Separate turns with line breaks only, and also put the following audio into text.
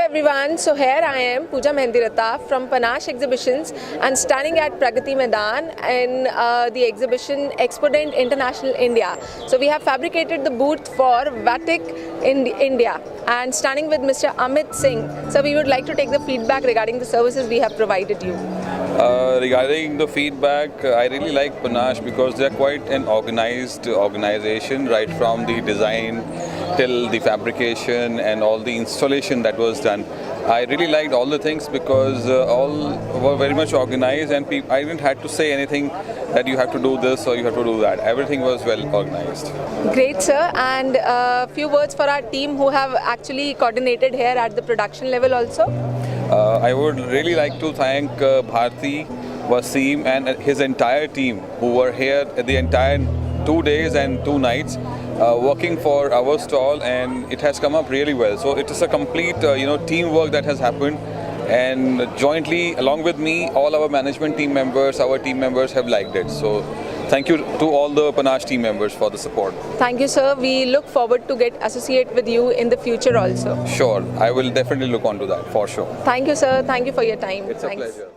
everyone, so here I am, Pooja Mehendirata from Panache Exhibitions and standing at Pragati Maidan in the exhibition Expodent International India. So we have fabricated the booth for Vatech in India and standing with Mr. Amit Singh. So we would like to take the feedback regarding the services we have provided you.
Regarding the feedback, I really like Panache because they are quite an organized organization, right from the design till the fabrication and all the installation that was done. I really liked all the things because all were very much organized, and I didn't have to say anything that you have to do this or you have to do that. Everything was well organized.
Great, sir. And a few words for our team who have actually coordinated here at the production level also.
I would really like to thank Bharti, Wasim and his entire team who were here the entire 2 days and 2 nights working for our stall, and it has come up really well. So it is a complete teamwork that has happened, and jointly along with me all our management team members, our team members have liked it. So thank you to all the Panache team members for the support.
Thank you, sir. We look forward to get associate with you in the future also.
Sure, I will definitely look on to that for sure.
Thank you, sir. Thank you for your time.
It's a pleasure.